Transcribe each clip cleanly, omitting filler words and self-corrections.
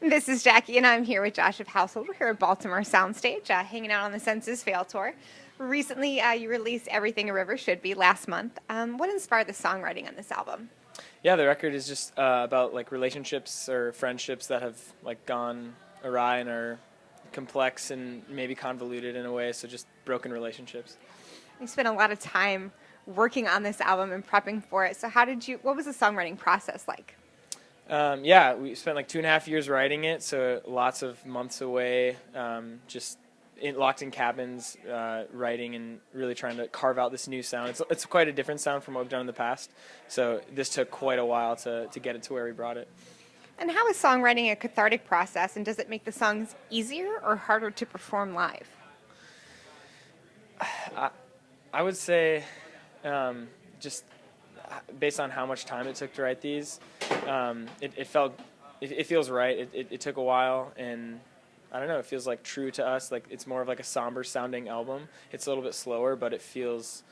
This is Jackie, and I'm here with Josh of Household. We're here at Baltimore Soundstage, hanging out on the Census Fail Tour. Recently, you released Everything a River Should Be last month. What inspired the songwriting on this album? Yeah, the record is just about like relationships or friendships that have like gone awry and are complex and maybe convoluted in a way. So just broken relationships. You spent a lot of time working on this album and prepping for it. So what was the songwriting process like? Yeah, we spent like 2.5 years writing it, so lots of months away, locked in cabins, writing and really trying to carve out this new sound. It's quite a different sound from what we've done in the past, so this took quite a while to get it to where we brought it. And how is songwriting a cathartic process, and does it make the songs easier or harder to perform live? I would say just based on how much time it took to write these, it feels right. It took a while, and I don't know, it feels like true to us. Like it's more of like a somber sounding album. It's a little bit slower, but it feels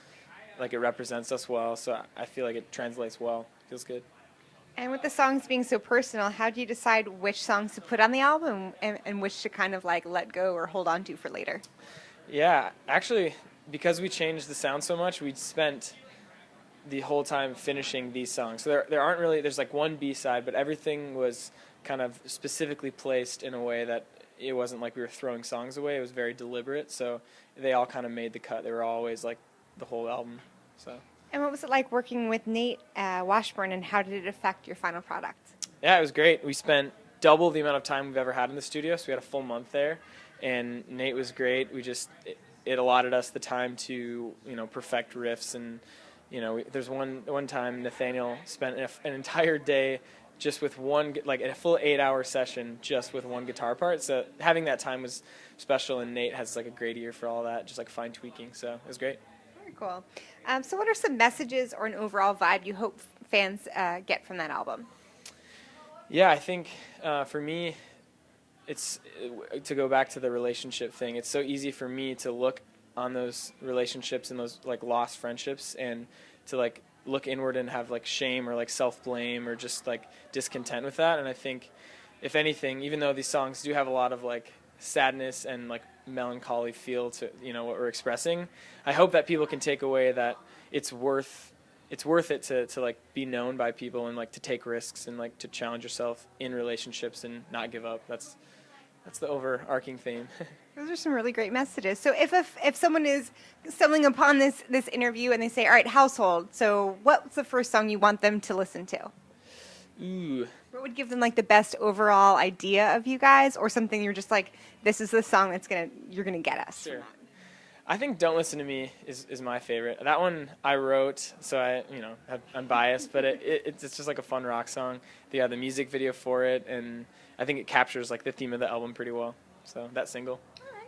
like it represents us well. So I feel like it translates well. It feels good. And with the songs being so personal, how do you decide which songs to put on the album and which to kind of like let go or hold on to for later? Yeah, actually, because we changed the sound so much, we spent the whole time finishing these songs. So there aren't really, there's like one B-side, but everything was kind of specifically placed in a way that it wasn't like we were throwing songs away. It was very deliberate, so they all kind of made the cut. They were always like the whole album. So. And what was it like working with Nate Washburn, and how did it affect your final product? Yeah, it was great. We spent double the amount of time we've ever had in the studio, so we had a full month there, and Nate was great. It allotted us the time to, perfect riffs, and there's one time Nathaniel spent an entire day just with a full 8-hour session just with one guitar part. So having that time was special, and Nate has like a great ear for all that, just like fine tweaking. So it was great. Very cool. So what are some messages or an overall vibe you hope fans get from that album? Yeah, I think for me, it's to go back to the relationship thing. It's so easy for me to look on those relationships and those like lost friendships and to like look inward and have like shame or like self-blame or just like discontent with that. And I think if anything, even though these songs do have a lot of like sadness and like melancholy feel to what we're expressing, I hope that people can take away that it's worth it to like be known by people and like to take risks and like to challenge yourself in relationships and not give up. That's the overarching theme. Those are some really great messages. So if someone is stumbling upon this interview and they say, all right, Household, so what's the first song you want them to listen to? Ooh. What would give them like the best overall idea of you guys, or something you're just like, this is the song you're gonna get us? Sure. I think Don't Listen to Me is my favorite. That one I wrote, so I'm biased, but it's just like a fun rock song. The music video for it, and I think it captures like the theme of the album pretty well. So that single.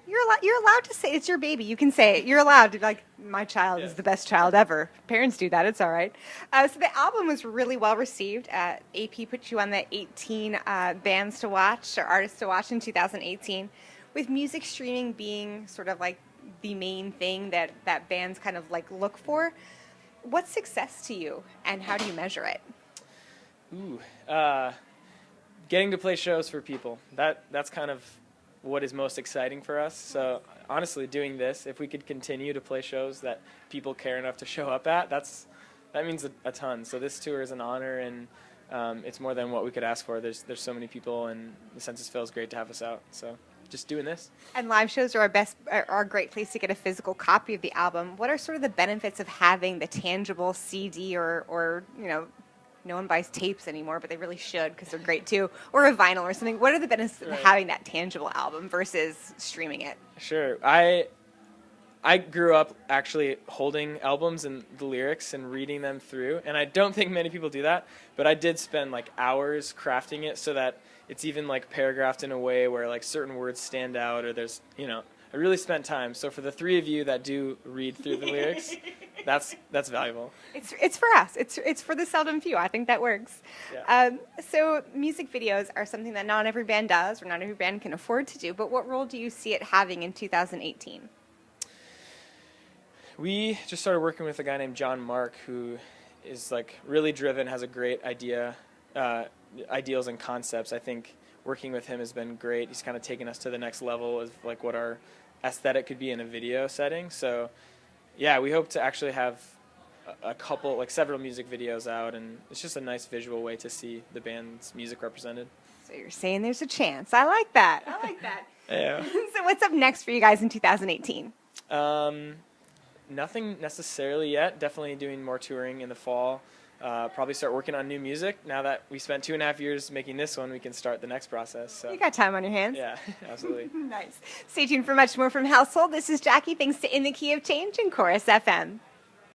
You're allowed to say it's your baby. You can say it. You're allowed to, like, my child is the best child ever. Parents do that. It's all right. So the album was really well received. AP put you on the 18 bands to watch or artists to watch in 2018. With music streaming being sort of like the main thing that bands kind of like look for, what's success to you and how do you measure it? Ooh, getting to play shows for people. That's kind of what is most exciting for us. So honestly, doing this, if we could continue to play shows that people care enough to show up at, that means a ton. So this tour is an honor, and it's more than what we could ask for. There's so many people, and the Census feels great to have us out. So just doing this. And live shows are are a great place to get a physical copy of the album. What are sort of the benefits of having the tangible CD or no one buys tapes anymore, but they really should because they're great too, or a vinyl or something? What are the benefits of having that tangible album versus streaming it? Sure. I grew up actually holding albums and the lyrics and reading them through, and I don't think many people do that, but I did spend like hours crafting it so that it's even like paragraphed in a way where like certain words stand out, or there's, I really spent time. So for the three of you that do read through the lyrics, that's valuable. It's for us. It's for the seldom few. I think that works. Yeah. So music videos are something that not every band does, or not every band can afford to do, but what role do you see it having in 2018? We just started working with a guy named John Mark, who is like really driven, has a great idea, ideals and concepts. I think working with him has been great. He's kind of taken us to the next level of like what our aesthetic could be in a video setting. So yeah, we hope to actually have a couple, like several music videos out, and it's just a nice visual way to see the band's music represented. So you're saying there's a chance. I like that. I like that. Yeah. So what's up next for you guys in 2018? Nothing necessarily yet. Definitely doing more touring in the fall. Probably start working on new music. Now that we spent 2.5 years making this one, we can start the next process. So. You got time on your hands. Yeah, absolutely. Nice. Stay tuned for much more from Household. This is Jackie. Thanks to In the Key of Change and Chorus FM.